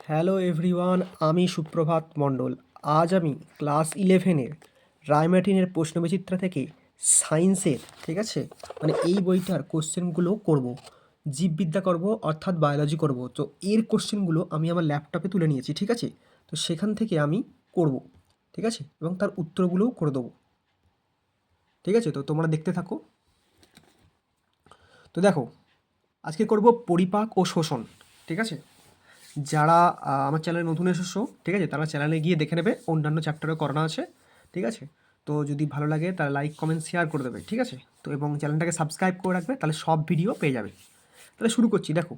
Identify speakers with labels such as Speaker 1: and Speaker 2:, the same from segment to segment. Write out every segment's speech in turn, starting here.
Speaker 1: Hello everyone, আমি সুপ্রভাত মণ্ডল। আজ আমি ক্লাস 11-এর রায়মার্টিনের প্রশ্নবিচিত্রা থেকে সায়েন্সের, ঠিক আছে, মানে এই বইটার কোশ্চেনগুলো করব। জীববিদ্যা করব, অর্থাৎ বায়োলজি করব। তো এর কোশ্চেনগুলো আমি আমার ল্যাপটপে তুলে নিয়েছি, ঠিক আছে। তো সেখান থেকে আমি করব, ঠিক আছে, এবং তার উত্তরগুলোও করে দেবো, ঠিক আছে। তো তোমরা দেখতে থাকো। তো দেখো, আজকে করব পরিপাক ও শোষণ, ঠিক আছে। যারা আমার চ্যানেলে নতুন এসেছো, ঠিক আছে, তারা চ্যানেলে গিয়ে দেখে নেবে, অন্যান্য চ্যাপ্টারও করানো আছে, ঠিক আছে। তো যদি ভালো লাগে তাহলে লাইক কমেন্ট শেয়ার করে দেবে, ঠিক আছে। তো এবং চ্যানেলটাকে সাবস্ক্রাইব করে রাখবে, তাহলে সব ভিডিও পেয়ে যাবে। তাহলে শুরু করছি। দেখো,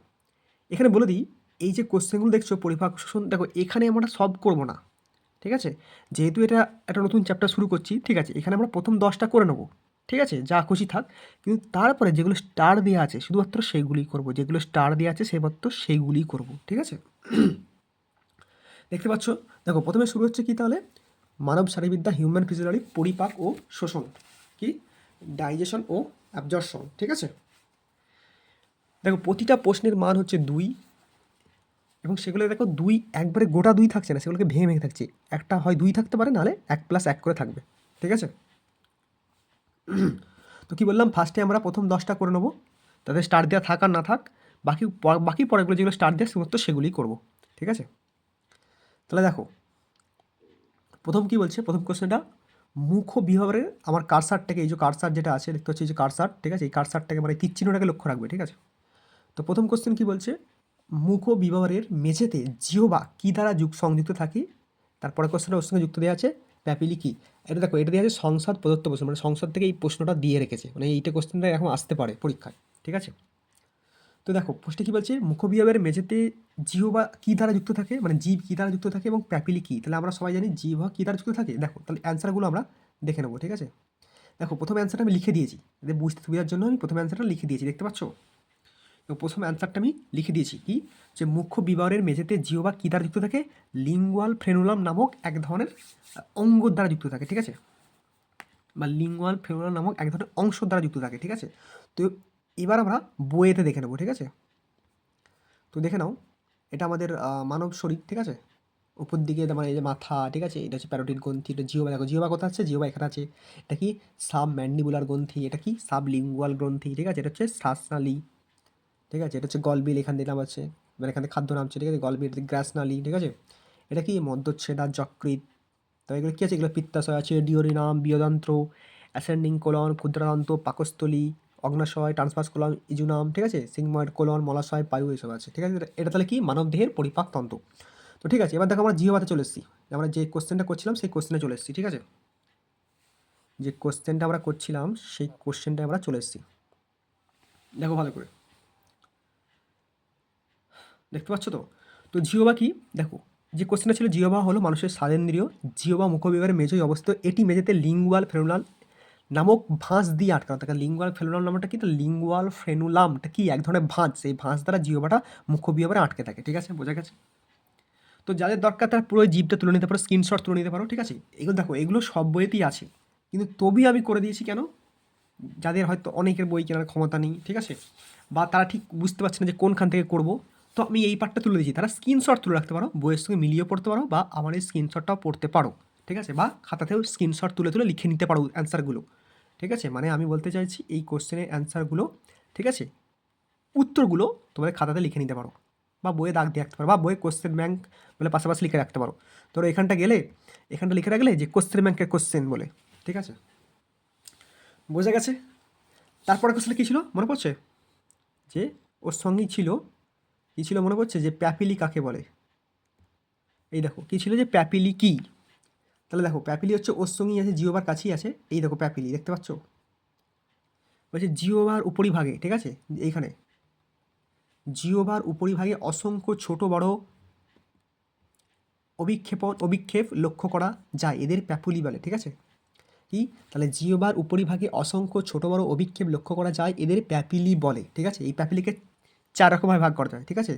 Speaker 1: এখানে বলে দিই, এই যে কোশ্চেনগুলো দেখছো পরিপাক শোষণ, দেখো এখানে আমরা সব করব না, ঠিক আছে। যেহেতু এটা একটা নতুন চ্যাপ্টার শুরু করছি, ঠিক আছে, এখানে আমরা প্রথম 10টা করে নেবো, ঠিক আছে, যা খুশি থাক। কিন্তু তারপরে যেগুলো স্টার দেওয়া আছে শুধুমাত্র সেইগুলিই করব, যেগুলো স্টার দেওয়া আছে সেমাত্র সেইগুলিই করব, ঠিক আছে। দেখতে পাচ্ছ, দেখো প্রথমে শুরু হচ্ছে কি তাহলে, মানব শারীরবিদ্যা, হিউম্যান ফিজিওলজি, পরিপাক ও শোষণ, কি ডাইজেশন ও অ্যাবজর্পশন, ঠিক আছে। দেখো প্রতিটা প্রশ্নের মান হচ্ছে 2, এবং সেগুলো দেখো 2 একবারে গোটা 2 থাকছে না, সেগুলোকে ভেঙে ভেঙে থাকছে। একটা হয় 2 থাকতে পারে, নাহলে 1+1 করে থাকবে, ঠিক আছে। তো কি বললাম, ফার্স্টে আমরা প্রথম 10টা করে নেবো, তাদের স্টার দেওয়া থাক আর না থাক, বাকি বাকি পরেগুলো যেগুলো স্টার দেওয়া শুধুমাত্র সেগুলোই করবো, ঠিক আছে। তাহলে দেখো প্রথম কি বলছে, প্রথম কোশ্চেনটা, মুখ বিভাগের, আমার কারসারটাকে, এই যে কারসার যেটা আছে দেখতে পাচ্ছি, এই যে কারসার, ঠিক আছে, এই কারসারটাকে মানে তীর চিহ্নটাকে লক্ষ্য রাখবে, ঠিক আছে। তো প্রথম কোশ্চেন কি বলছে, মুখ বিভাগের মেঝেতে জিহ্বা কী দ্বারা সংযুক্ত থাকে। তারপরে কোশ্চেনটা ওর সঙ্গে যুক্ত দেওয়া আছে প্যাপিলি কি। এটা দেখো, এটা দেওয়া আছে সংসদ প্রদত্ত প্রশ্ন, মানে সংসদ থেকে এই প্রশ্নটা দিয়ে রেখেছে, মানে এইটা কোশ্চেনটা এখন আসতে পারে পরীক্ষায়, ঠিক আছে। তো দেখো পোস্টে কী বলছে, মুখবিভাগের মেঝেতে জিহ্বা কী দ্বারা যুক্ত থাকে, মানে জীব কী দ্বারা যুক্ত থাকে, এবং প্যাপিলি কী। তাহলে আমরা সবাই জানি জিহ্বা কী দ্বারা যুক্ত থাকে। দেখো তাহলে অ্যান্সারগুলো আমরা দেখে নেবো, ঠিক আছে। দেখো প্রথম অ্যান্সারটা আমি লিখে দিয়েছি, এদের বুঝতে সুবিধার জন্য আমি প্রথম অ্যান্সারটা লিখে দিয়েছি, দেখতে পাচ্ছ। তো প্রথম অ্যান্সারটা আমি লিখে দিয়েছি কি, যে মুখ্য বিভাগের মেঝেতে জিহ্বা কী দ্বারা যুক্ত থাকে, লিঙ্গুয়াল ফ্রেনুলাম নামক এক ধরনের অঙ্গ দ্বারা যুক্ত থাকে, ঠিক আছে, বা লিঙ্গুয়াল ফ্রেনুলাম নামক এক ধরনের অংশ দ্বারা যুক্ত থাকে, ঠিক আছে। তো এবার আমরা বইয়েতে দেখে নেবো, ঠিক আছে। তো দেখে নাও, এটা আমাদের মানব শরীর, ঠিক আছে। উপর দিকে মানে এই যে মাথা, ঠিক আছে, এটা হচ্ছে প্যারোটিড গ্রন্থি, এটা জিহ্বা, দেখো জিহ্বা কোথায় আছে, জিহ্বা এখানে আছে। এটা কি সাব ম্যান্ডিবুলার গ্রন্থি, এটা কি সাব লিঙ্গুয়াল গ্রন্থি, ঠিক আছে, এটা হচ্ছে শ্বাসনালী, ঠিক আছে। এটা হচ্ছে গলবিল, এখান দিয়ে নাম আছে, মানে এখানে খাদ্য নামছে, ঠিক আছে, গলবিল, গ্রাসনালী, ঠিক আছে। এটা কি মধ্যচ্ছেদা যকৃৎ। তো এগুলো কী আছে, এগুলো পিত্তাশয় আছে, ডিওরিনাম, বিয়োযন্ত্র, অ্যাসেন্ডিং কোলন, ক্ষুদ্রান্ত, পাকস্থলী, অগ্নাশয়, ট্রান্সভার্স কোলন, ইজুনাম, ঠিক আছে, সিগময়েড কোলন, মলাশয়, পায়ু, এসব আছে, ঠিক আছে। এটা তাহলে কি মানব দেহের পরিপাক তন্ত্র। তো ঠিক আছে, এবার দেখো আমরা জিহ্বাতে চলে এসেছি, আমরা যে কোশ্চেনটা করছিলাম সেই কোশ্চেনে চলে এসেছি, ঠিক আছে। যে কোশ্চেনটা আমরা করছিলাম সেই কোশ্চেনটা আমরা চলে এসেছি। দেখো ভালো করে, দেখতে পাচ্ছ তো। তো জিহ্বা কি, দেখো যে কোশ্চেনটা ছিল, জিহ্বা হলো মানুষের স্বাদেন্দ্রিয়, জিহ্বা মুখবিভাগের মেঝেই অবস্থিত, এটি মেঝেতে লিঙ্গুয়াল ফ্রেনুলাম নামক ভাঁজ দিয়ে আটকানো থাকে। লিঙ্গুয়াল ফ্রেনুলাম নামটা কি, তো লিঙ্গুয়াল ফ্রেনুলামটা কি এক ধরনের ভাঁজ, সেই ভাঁজ দ্বারা জিহ্বাটা মুখবিভাগে আটকে থাকে, ঠিক আছে, বোঝা গেছে। তো যাদের দরকার তারা পুরো জিপটা তুলে নিতে পারো, স্ক্রিনশট তুলে নিতে পারো, ঠিক আছে। এগুলো দেখো, এগুলো সব বইয়েতেই আছে, কিন্তু তবেই আমি করে দিয়েছি কেন, যাদের হয়তো অনেকের বই কেনার ক্ষমতা নেই, ঠিক আছে, বা তারা ঠিক বুঝতে পারছে না যে কোনখান থেকে করব, তো আমি এই পার্টটা তুলে দিয়েছি। তারা স্ক্রিনশট তুলে রাখতে পারো, বইয়ের সঙ্গে মিলিয়ে পড়তে পারো, বা আমার এই স্ক্রিনশটটাও পড়তে পারো, ঠিক আছে, বা খাতাতেও স্ক্রিনশট তুলে তুলে লিখে নিতে পারো অ্যান্সারগুলো, ঠিক আছে। মানে আমি বলতে চাইছি এই কোশ্চেনের অ্যান্সারগুলো, ঠিক আছে, উত্তরগুলো তোমাদের খাতাতে লিখে নিতে পারো, বা বইয়ে দাগ দিয়ে রাখতে পারো, বা বইয়ে কোশ্চেন ব্যাংক বলে পাশাপাশি লিখে রাখতে পারো। ধরো এখানটা গেলে, এখানটা লিখে রাখলে যে কোশ্চেন ব্যাংকের কোশ্চেন বলে, ঠিক আছে, বোঝা গেছে। তারপরে কোশ্চেনটা কী ছিল মনে পড়ছে, যে ওর সঙ্গেই ছিল, কী ছিল মনে পড়ছে, যে প্যাপিলি কাকে বলে। এই দেখো কী ছিল, যে প্যাপিলি কি। তাহলে দেখো প্যাপিলি হচ্ছে ওর সঙ্গেই আছে, জিওবার কাছেই আছে, এই দেখো প্যাপিলি, দেখতে পাচ্ছ, বলছে জিওবার উপরিভাগে, ঠিক আছে, এইখানে জিওবার উপরিভাগে অসংখ্য ছোট বড় অভিক্ষেপ লক্ষ্য করা যায়, এদের প্যাপুলি বলে, ঠিক আছে। কি, তাহলে জিওবার উপরিভাগে অসংখ্য ছোট বড় অভিক্ষেপ লক্ষ্য করা যায়, এদের প্যাপিলি বলে, ঠিক আছে। এই প্যাপিলিকে 4 রকমভাবে ভাগ করা যায়, ঠিক আছে।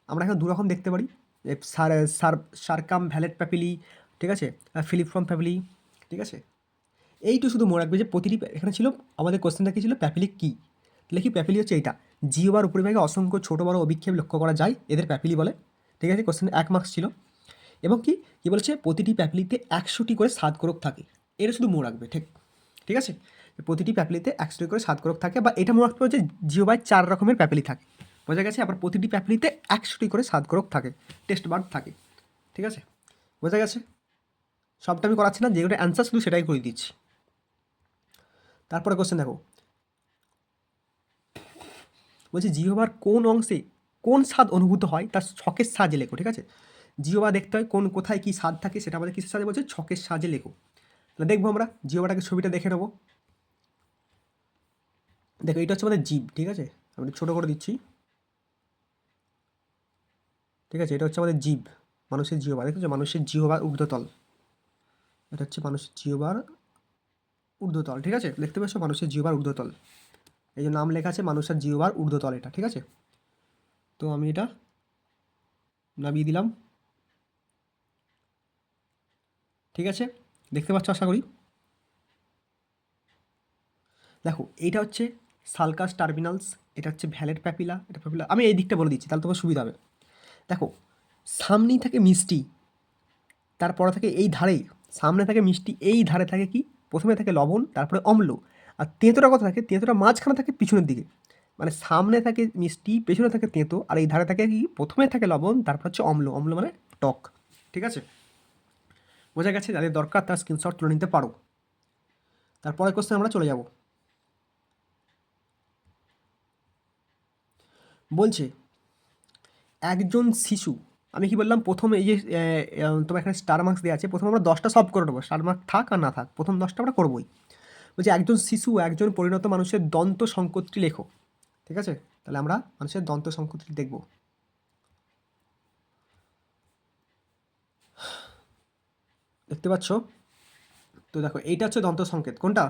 Speaker 1: আমরা এখানে 2 রকম দেখতে পারি, সার্কাম ভ্যালেট প্যাপিলি, ঠিক আছে, ফিলিপফর্ম প্যাপিলি, ঠিক আছে। এইটু শুধু মনে রাখবে যে প্রতিটি, এখানে ছিল আমাদের কোশ্চেনটা কী ছিল, প্যাপিলি কী। তাহলে কি প্যাপিলি হচ্ছে এইটা, জিওবার উপরিভাগে অসংখ্য ছোট বড় অভিক্ষেপ লক্ষ্য করা যায়, এদের প্যাপিলি বলে। ঠিক আছে, কোশ্চেন 1 মার্কস ছিল। এবং কি বলেছে, প্রতিটি প্যাপিলিতে 100টি করে স্বাদকোরক থাকে। এটা শুধু মনে রাখবে, ঠিক আছে, প্রতিটি প্যাপিলিতে 100টি করে স্বাদকোরক থাকে, বা এটা মনে রাখতে হবে যে জিওবায় 4 রকমের প্যাপিলি থাকে, বোঝা গেছে। আবার প্রতিটি প্যাপিলিতে 100টি করে স্বাদকোরক থাকে, টেস্ট বার্ড থাকে, ঠিক আছে, বোঝা গেছে। সবটা আমি করাচ্ছি না, যেগুলো অ্যান্সার শুধু সেটাই করে দিচ্ছি। তারপরে কোশ্চেন দেখো, বলছি জিহ্বার কোন অংশে কোন স্বাদ অনুভূত হয় তার ছকের সাহায্যে লেখো, ঠিক আছে। জিহ্বা দেখতে হয় কোথায় কী স্বাদ থাকে, সেটা আমাদের কিসের সাহায্যে বলছে, ছকের সাহায্যে লেখো। তাহলে দেখবো আমরা জিহ্বাটাকে, ছবিটা দেখে নেবো। দেখো এটা হচ্ছে আমাদের জিভ, ঠিক আছে, আমি ছোটো করে দিচ্ছি, ঠিক আছে। এটা হচ্ছে আমাদের জিভ, মানুষের জিহ্বা, দেখেছো, মানুষের জিহ্বার ঊর্ধ্বতল। এটা হচ্ছে মানুষের জিহ্বার ঊর্ধ্বতল, ঠিক আছে, দেখতে পাচ্ছ, মানুষের জিহ্বার ঊর্ধ্বতল, এই যে নাম লেখা আছে মানুষের জিহ্বার ঊর্ধ্বতল, এটা ঠিক আছে। তো আমি এটা নামিয়ে দিলাম, ঠিক আছে, দেখতে পাচ্ছ আশা করি। দেখো এইটা হচ্ছে সালকাস টার্মিনালস, এটা হচ্ছে ভ্যালেট প্যাপিলা, এটা প্যাপিলা, আমি এই দিকটা বলে দিচ্ছি তাহলে তোমার সুবিধা হবে। দেখো সামনেই থাকে মিষ্টি, তারপরে থাকে এই ধারে, সামনে থাকে মিষ্টি, এই ধারে থাকে কি, প্রথমে থাকে লবণ, তারপরে অম্ল, আর তেঁতোটা কথা থাকে, তেঁতোটা মাঝখানে থাকে পিছনের দিকে, মানে সামনে থাকে মিষ্টি, পেছনে থাকে তেঁতো, আর এই ধারে থাকে কি, প্রথমে থাকে লবণ, তারপর হচ্ছে অম্ল, অম্ল মানে টক, ঠিক আছে, বোঝা গেছে। যাদের দরকার তার স্ক্রিনশট তুলে নিতে পারো। তারপরে কোশ্চেন আমরা চলে যাব, বলছে একজন শিশু, আমি কি বললাম প্রথমে, এই যে তোমার এখানে স্টার মার্কস দেওয়া আছে, প্রথমে আমরা 10টা সলভ করে নেবো, স্টার মার্ক থাক আর না থাক, প্রথম 10টা আমরা করবোই। বলছে একজন শিশু একজন পরিণত মানুষের দন্ত সংকটটি লেখো, ঠিক আছে। তাহলে আমরা মানুষের দন্ত সংকটটি দেখব। দেখতে পাচ্ছ, তো দেখো এইটা হচ্ছে দন্ত সংকেত, কোনটা,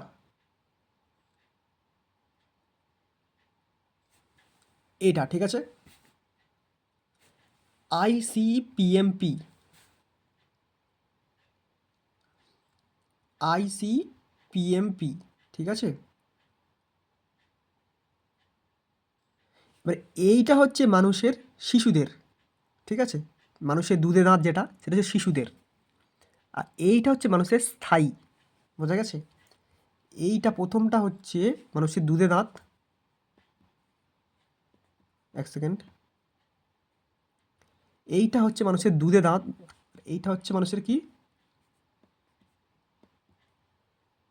Speaker 1: এটা, ঠিক আছে, ICPMP, ICPMP, ঠিক আছে। এবার এইটা হচ্ছে মানুষের শিশুদের, ঠিক আছে, মানুষের দুধে দাঁত যেটা, সেটা হচ্ছে শিশুদের, আর এইটা হচ্ছে মানুষের স্থায়ী, বোঝা গেছে। এইটা প্রথমটা হচ্ছে মানুষের দুধে দাঁত, এক সেকেন্ড, এইটা হচ্ছে মানুষের দুধে দাঁত, এইটা হচ্ছে মানুষের কি,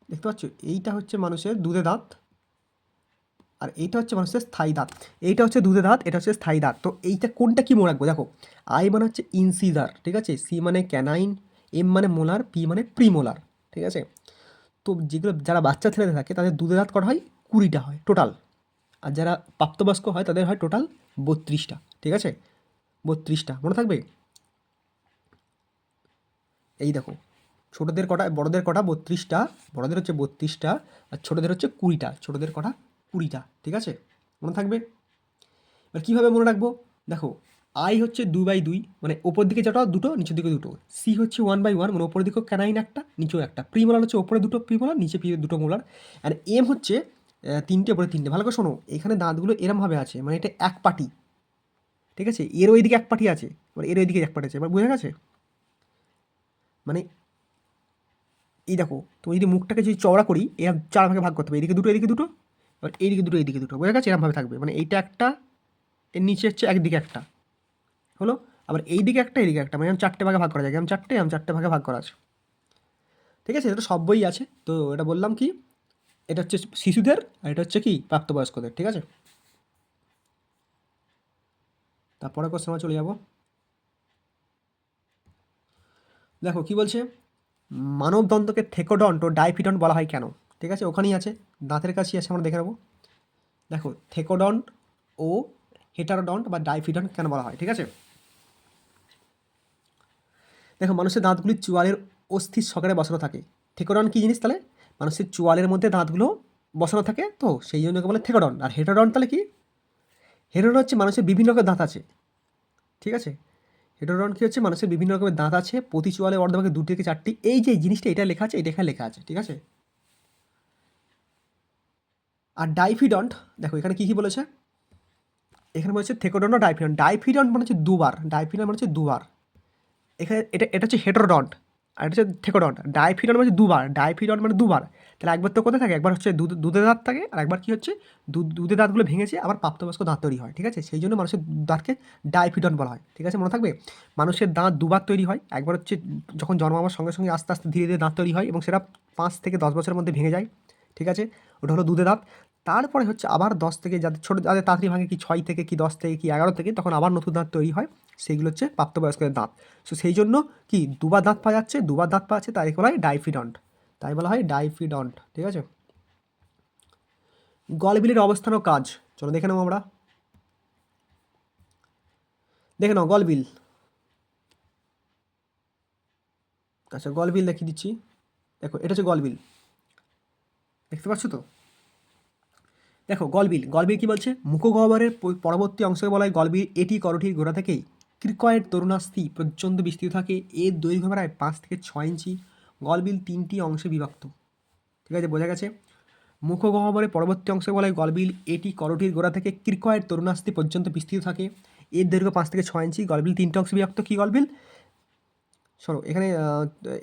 Speaker 1: দেখতে পাচ্ছ, এইটা হচ্ছে মানুষের দুধে দাঁত, আর এইটা হচ্ছে মানুষের স্থায়ী দাঁত। এইটা হচ্ছে দুধে দাঁত, এটা হচ্ছে স্থায়ী দাঁত। তো এইটা কোনটা কি মনে রাখবো, দেখো আই মানে হচ্ছে ইনসিজার, ঠিক আছে, সি মানে ক্যানাইন, এম মানে মোলার, পি মানে প্রিমোলার, ঠিক আছে। তো যেগুলো যারা বাচ্চা ছেলেদের থাকে তাদের দুধে দাঁত কটা হয়, 20টা হয় টোটাল, আর যারা প্রাপ্তবয়স্ক হয় তাদের হয় টোটাল 32টা, ঠিক আছে, 32টা মনে থাকবে। এই দেখো ছোটোদের কটা, বড়োদের কটা, 32টা, বড়োদের হচ্ছে 32টা, আর ছোটোদের হচ্ছে 20টা, ছোটোদের কটা 20টা, ঠিক আছে, মনে থাকবে। এবার কীভাবে মনে রাখবো, দেখো আই হচ্ছে 2/2, মানে ওপর দিকে যেটা দুটো, নিচের দিকে দুটো, সি হচ্ছে 1/1, মানে ওপরের দিকেও ক্যানাইন একটা, নিচেও একটা, প্রিমোলার হচ্ছে ওপরে দুটো প্রিমোলার, নিচে দুটো মোলার, আর এম হচ্ছে 3টে, ওপরে 3টে। ভালো করে শোনো, এখানে দাঁতগুলো এরমভাবে আছে, মানে এটা এক পাটি, ঠিক আছে, এর ওই দিকে এক পাটি আছে, মানে এর ওই দিকে এক পাটি আছে, এবার বোঝা গেছে। মানে এই দেখো, তো যদি মুখটাকে যদি চওড়া করি, এরকম 4 ভাগে ভাগ করতে হবে, এদিকে দুটো, এদিকে দুটো, এবার এইদিকে দুটো, এইদিকে দুটো, বোঝা গেছে, এরকমভাবে থাকবে, মানে এইটা একটা, এর নিচে হচ্ছে একদিকে একটা, হলো, আবার এইদিকে একটা, এইদিকে একটা, মানে 4টে ভাগে ভাগ করা যায়, এরকম 4টে, এরকম 4টে ভাগে ভাগ করা আছে, ঠিক আছে। এটা তো সব বই আছে, তো এটা বললাম কি, এটা হচ্ছে শিশুদের, আর এটা হচ্ছে কি প্রাপ্তবয়স্কদের, ঠিক আছে। তারপরে কোশ্চেন আমরা চলে যাব, দেখো কি বলছে, মানবদন্তকে থেকোডন্ট ও ডাইফিডন্ট বলা হয় কেন, ঠিক আছে, ওখানেই আছে, দাঁতের কাছেই আছে, আমরা দেখে নেবো। দেখো থেকোডন্ট ও হেটারোডন্ট বা ডাইফিডন্ট কেন বলা হয়, ঠিক আছে। দেখো মানুষের দাঁতগুলি চোয়ালের অস্থির সকেটে বসানো থাকে। থেকোডন্ট কী জিনিস তাহলে, মানুষের চোয়ালের মধ্যে দাঁতগুলো বসানো থাকে, তো সেই জন্য বলে থেকোডন্ট। আর হেটারোডন্ট তাহলে কি, হেটারোডন্ট হচ্ছে মানুষের বিভিন্ন রকমের দাঁত আছে, ঠিক আছে। হেটারোডন্ট কী হচ্ছে, মানুষের বিভিন্ন রকমের দাঁত আছে, প্রতি চোয়ালে অর্ধভাগে 2 থেকে 4টি, এই যে জিনিসটা এটা লেখা আছে, এটা এখানে লেখা আছে, ঠিক আছে। আর ডাইফিডন্ট, দেখো এখানে কী কী বলেছে, এখানে বলছে থেকোডন্ট ও ডাইফিডন্ট। ডাইফিডন্ট মানে হচ্ছে দুবার, ডাইফিডন্ট মানে হচ্ছে দুবার। এখানে এটা হচ্ছে হেটেরোডন্ট, আর এটা হচ্ছে থেকোডন্ট। ডাইফিডন্ট মানে দুবার, ডাইফিডন্ট মানে দুবার। তাহলে একবার তো কোথায় থাকে, একবার হচ্ছে দুধের দাঁত থাকে, আর একবার কি হচ্ছে দুধের দাঁতগুলো ভেঙেছে আবার প্রাপ্তবয়স্ক দাঁত তৈরি হয়, ঠিক আছে? সেই জন্য মানুষের দাঁতকে ডাইফিডন্ট বলা হয়, ঠিক আছে? মনে থাকবে, মানুষের দাঁত দুবার তৈরি হয়। একবার হচ্ছে যখন জন্মাবার সঙ্গে সঙ্গে আস্তে আস্তে ধীরে ধীরে দাঁত তৈরি হয় এবং সেটা 5 থেকে 10 বছরের মধ্যে ভেঙে যায়, ঠিক আছে? ওটা হলো দুধের দাঁত। তারপরে হচ্ছে আবার 10 থেকে, যাদের ছোটো, যাদের তাড়াতাড়ি ভাঙে, কি 6 থেকে কি 10 থেকে কি 11 থেকে, তখন আবার নতুন দাঁত তৈরি হয়, সেইগুলো হচ্ছে প্রাপ্তবয়স্কদের দাঁত। সো সেই জন্য কি দুবার দাঁত পাওয়া যাচ্ছে, দুবার দাঁত পাওয়া যাচ্ছে, তাই বলা হয় ডাইফিডন্ট, তাই বলা হয় ডাইফিডন্ট, ঠিক আছে? গলবিলের অবস্থান ও কাজ, চলো দেখে নেবো আমরা। দেখে নাও গলবিল। আচ্ছা, গলবিল দেখিয়ে দিচ্ছি। দেখো এটা হচ্ছে গলবিল, দেখতে পাচ্ছ তো? দেখো গলবিল, গলবিল কি বলছে, মুখগহ্বরের পরবর্তী অংশকে বলা হয় গলবিল। এটি করটির গোড়া থেকেই ক্রিকয়েড তরুণাস্থি পর্যন্ত বিস্তৃত থাকে। এর দৈর্ঘ্য প্রায় 5 থেকে 6 ইঞ্চি। গলবিল 3টি অংশে বিভক্ত, ঠিক আছে? বোঝা গেছে? মুখগহ্বরের পরবর্তী অংশকে বলা হয় গলবিল। এটি করটির গোড়া থেকে ক্রিকয়েড তরুণাস্থি পর্যন্ত বিস্তৃত থাকে। এর দৈর্ঘ্য 5 থেকে 6 ইঞ্চি। গলবিল 3টে অংশে বিভক্ত। কি গলবিল? শোনো, এখানে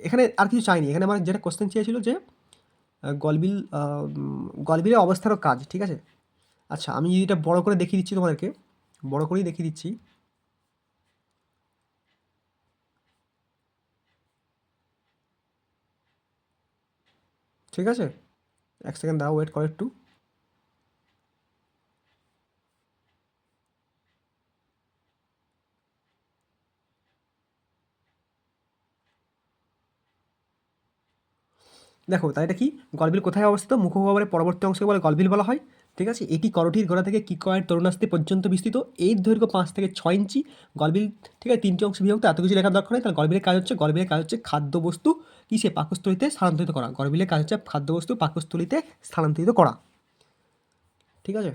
Speaker 1: এখানে আর কিছু চাইনি। এখানে আমার যেটা কোশ্চেন চেয়েছিল যে গলবিল, গলবিলের অবস্থার ও কাজ, ঠিক আছে? আচ্ছা, আমি যদি এটা বড় করে দেখিয়ে দিচ্ছি তোমাদেরকে, বড় করেই দেখিয়ে দিচ্ছি, ঠিক আছে? এক সেকেন্ড দাঁড়াও, ওয়েট করো একটু। দেখো, তাই এটা কি, গলবিল কোথায় অবস্থিত? মুখগহ্বরের পরবর্তী অংশকে বলে গলবিল বলা হয়, ঠিক আছে? এটি করটির গোড়া থেকে কিকয়েড তরুণাস্থি পর্যন্ত বিস্তৃত। এর দৈর্ঘ্য 5 থেকে 6 ইঞ্চি। গলবিল, ঠিক আছে? 3টি অংশে বিভক্ত। এত কিছু লেখার দরকার নেই। তাহলে গলবিলের কাজ হচ্ছে খাদ্যবস্তু কিসে পাকস্থলিতে স্থানান্তরিত করা। গলবিলের কাজ হচ্ছে খাদ্যবস্তু পাকস্থলিতে স্থানান্তরিত করা, ঠিক আছে?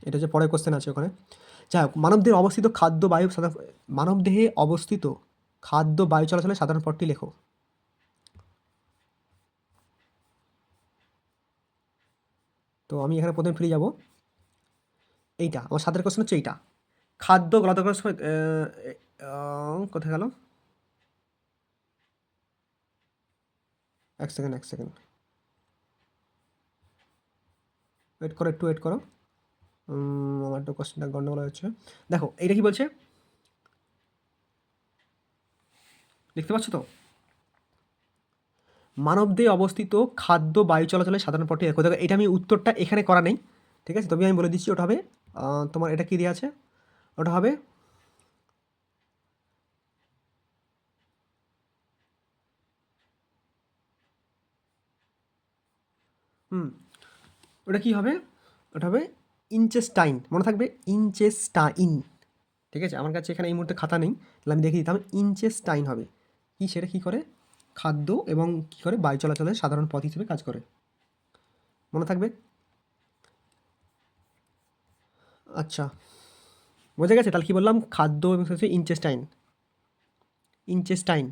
Speaker 1: এটা হচ্ছে পরের কোশ্চেন আছে ওখানে। যাই হোক, মানবদেহে অবস্থিত খাদ্য বায়ু মানবদেহে অবস্থিত খাদ্য বায়ু চলাচলের সাধারণ পথটি লেখো। তো আমি এখানে প্রথমে ফিরে যাব। এইটা আমার সাথের কোশ্চেন হচ্ছে এইটা, খাদ্য গলাধ করার সময় কোথায় গেল? এক সেকেন্ড, এক সেকেন্ড, ওয়েট করো, একটু ওয়েট করো। আমার একটু কোশ্চেনটা গন্ডগোল হচ্ছে। দেখো এইটা কি বলছে, দেখতে পাচ্ছ তো? মানবদেহে অবস্থিত খাদ্য বায়ু চলাচলের সাধারণ পথটি লেখো। দেখো, এটা আমি উত্তরটা এখানে করা নেই, ঠিক আছে? তবে আমি বলে দিচ্ছি, ওটা হবে তোমার, এটা কি দেওয়া আছে, ওটা হবে হুম ওটা কি হবে, ওটা হবে ইনচেস্টাইন, মনে থাকবে, ইনচেস্টাইন, ঠিক আছে? আমার কাছে এখানে এই মুহূর্তে খাতা নেই, তাহলে আমি দেখিয়ে দিতাম। ইনচেস্টাইন হবে কি, সেটা কী করে, খাদ্য এবং কী করে বায়ু চলাচলের সাধারণ পথ হিসেবে কাজ করে, মনে থাকবে। আচ্ছা, বোঝা গেছে? তাহলে কী বললাম, খাদ্য এবং হচ্ছে ইনচেস্টাইন। ইনচেস্টাইন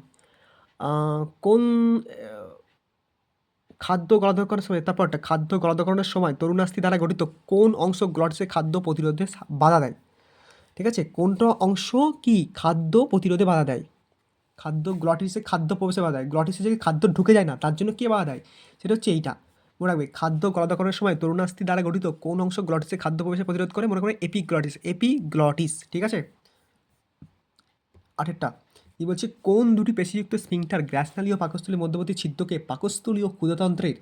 Speaker 1: কোন খাদ্য গলাধকরণের সময়, তারপরটা খাদ্য গলাধকরণের সময় তরুণাস্থি দ্বারা গঠিত কোন অংশ গ্লটিসে খাদ্য প্রতিরোধে বাধা দেয়, ঠিক আছে? কোনটা অংশ কি খাদ্য প্রতিরোধে বাধা দেয়? খাদ্য গ্লটিসে খাদ্য প্রবেশে বাধা দেয়। গ্লটিসে যদি খাদ্য ঢুকে যায় না, তার জন্য কে বাধা দেয়? সেটা হচ্ছে এইটা, মনে রাখবে। খাদ্য গলাধকরণের সময় তরুণাস্থি দ্বারা গঠিত কোন অংশ গ্লটিসে খাদ্য প্রবেশে প্রতিরোধ করে? মনে করবে এপিগ্লটিস, এপিগ্লটিস, ঠিক আছে? আঠেরটা কি বলছে, কোন দুটি পেশিযুক্ত স্ফিংক্টার গ্রাসনালী ও পাকস্থলীর মধ্যবর্তী ছিদ্রকে, পাকস্থলী ও ক্ষুধাতন্ত্রের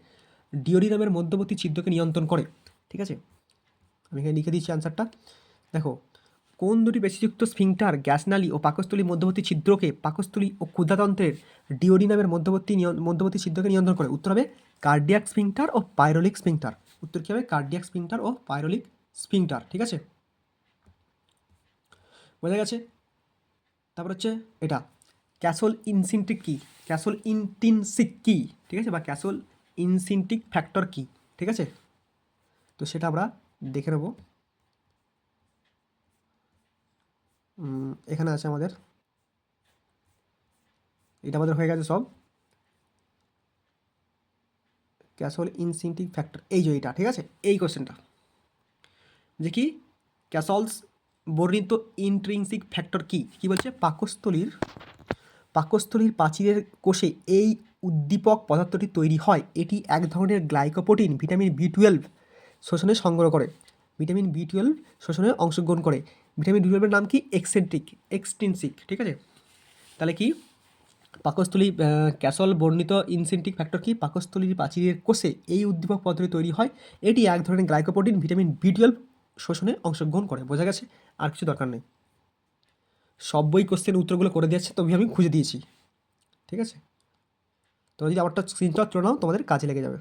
Speaker 1: ডিওডিনামের মধ্যবর্তী ছিদ্রকে নিয়ন্ত্রণ করে, ঠিক আছে? আমি এখানে লিখে দিচ্ছি অ্যান্সারটা। দেখো, কোন দুটি পেশিযুক্ত স্ফিংক্টার গ্যাসনালী ও পাকস্থলী মধ্যবর্তী ছিদ্রকে, পাকস্থলী ও ক্ষুধাতন্ত্রের ডিওডিনামের মধ্যবর্তী ছিদ্রকে নিয়ন্ত্রণ করে? উত্তর হবে কার্ডিয়াক স্ফিংক্টার ও পাইরোলিক স্ফিংক্টার। উত্তর কী হবে? কার্ডিয়াক স্ফিংক্টার ও পাইরোলিক স্ফিংক্টার, ঠিক আছে? বোঝা গেছে? তারপর হচ্ছে এটা, ক্যাসল ইনসিনটিক কি, ক্যাসল ইনটিনসিক কি, ঠিক আছে? বা ক্যাসল ইনসিনটিক ফ্যাক্টর কি, ঠিক আছে? তো সেটা আমরা দেখে নেব। এখানে আছে আমাদের, এটা আমাদের হয়ে গেছে সব। ক্যাসল ইনসিনটিক ফ্যাক্টর, এই যে এইটা, ঠিক আছে? এই কোশ্চেনটা যে কি ক্যাসলস বর্ণিত ইন্ট্রিনসিক ফ্যাক্টর কি বলছে, পাকস্থলীর প্রাচীরের কোষে এই উদ্দীপক পদার্থটি তৈরি হয়। এটি এক ধরনের গ্লাইকোপ্রোটিন ভিটামিন বি টুয়েলভ শোষণে সংগ্রহ করে, ভিটামিন বি টুয়েলভ শোষণে অংশগ্রহণ করে। ভিটামিন বি টুয়েলভের নাম কি এক্সট্রিনসিক, ঠিক আছে। তাহলে কি পাকস্থলী ক্যাসল বর্ণিত ইনসেন্টিক ফ্যাক্টর কি, পাকস্থলীর প্রাচীরের কোষে এই উদ্দীপক পদার্থটি তৈরি হয়। এটি এক ধরনের গ্লাইকোপ্রোটিন ভিটামিন বি টুয়েলভ শোষণে অংশগ্রহণ করে। বোঝা গেছে, আর কিছু দরকার নেই। সব বই কোশ্চেন উত্তরগুলো করে দিয়েছে, তবে আমি খুঁজে দিয়েছি, ঠিক আছে। তো যদি আমারটা স্ক্রিনশট তুলে নাও, তোমাদের কাজে লেগে যাবে,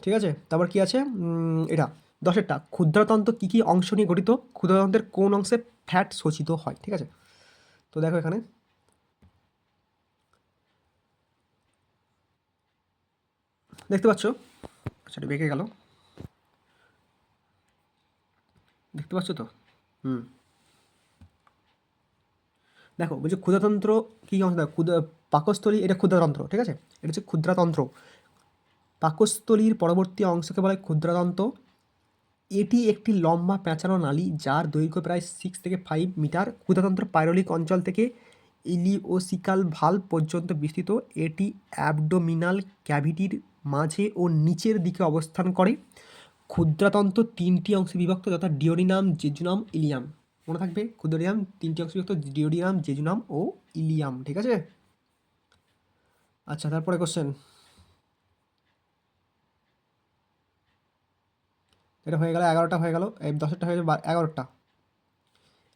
Speaker 1: ঠিক আছে। তারপর কি আছে, এটা 10-এরটা ক্ষুদ্রতন্ত্র কী কী অংশ নিয়ে গঠিত, ক্ষুদ্রতন্ত্রের কোন অংশে ফ্যাট শোষিত হয়, ঠিক আছে। তো দেখো এখানে দেখতে পাচ্ছ, সেটা বেঁকে গেল, দেখতে পাচ্ছ তো, দেখো বলছে ক্ষুদ্রতন্ত্র কী অংশ, দেখো পাকস্থলী, এটা ক্ষুদ্রতন্ত্র, ঠিক আছে, এটা হচ্ছে ক্ষুদ্রতন্ত্র। পাকস্থলীর পরবর্তী অংশকে বলা হয় ক্ষুদ্রতন্ত্র। এটি একটি লম্বা প্যাঁচানো নালী যার দৈর্ঘ্য প্রায় 6 থেকে 5 মিটার। ক্ষুদ্রতন্ত্র পাইরোলিক অঞ্চল থেকে ইলিওসিকাল ভালভ পর্যন্ত বিস্তৃত। এটি অ্যাবডোমিনাল ক্যাভিটির মাঝে ও নিচের দিকে অবস্থান করে। ক্ষুদ্রতন্ত্র 3টি অংশে বিভক্ত, যথা ডিওডিনাম, জেজুনাম, ইলিয়াম। মনে থাকবে, ক্ষুদ্রডিয়াম 3টি অংশে বিভক্ত, ডিওডিনাম, জেজুনাম ও ইলিয়াম, ঠিক আছে। আচ্ছা, তারপরে কোশ্চেন, এটা হয়ে গেল 11টা, হয়ে গেল এই 10টা হয়ে যাবে 11টা।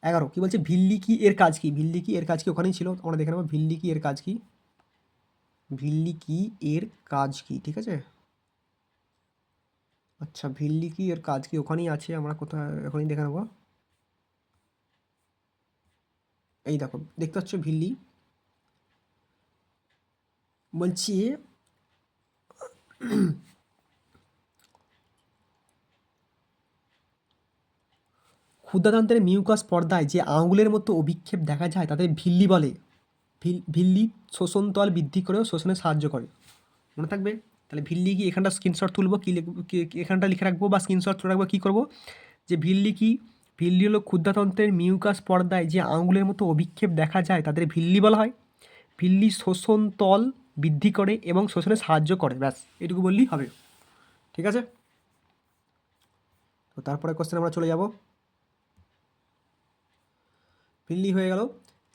Speaker 1: 11 কি বলছে, ভিল্লি কি এর কাজ কি, ভিল্লি কি এর কাজ কি, ওখানেই ছিল, আমরা দেখে নেবো ভিল্লি কি এর কাজ কি, ভিল্লি কি এর কাজ কি, ঠিক আছে। আচ্ছা, ভিল্লি কি এর কাজ কি ওখানেই আছে, আমরা কোথায় এখনই দেখে নেবো। এই দেখো, দেখতে পাচ্ছ ভিল্লি, বলছি ক্ষুদ্রাতন্ত্রের মিউকাস পর্দায় যে আঙুলের মতো অভিক্ষেপ দেখা যায় তাদের ভিল্লি বলে। ভিল্লি শোষণতল বৃদ্ধি করেও শোষণে সাহায্য করে, মনে থাকবে। তাহলে ভিল্লি কি, এখানটা স্ক্রিনশট তুলবো, কি লিখবো, এখানটা লিখে রাখবো বা স্ক্রিনশট তুলে রাখবো, কী করবো, যে ভিল্লি কি, ভিল্লি হলো ক্ষুদ্রাতন্ত্রের মিউকাস পর্দায় যে আঙুলের মতো অভিক্ষেপ দেখা যায় তাদের ভিল্লি বলা হয়। ভিল্লি শোষণ তল বৃদ্ধি করে এবং শোষণে সাহায্য করে, ব্যাস এটুকু বললেই হবে, ঠিক আছে। তো তারপরে কোশ্চেন আমরা চলে যাব, ভিল্লি হয়ে গেল।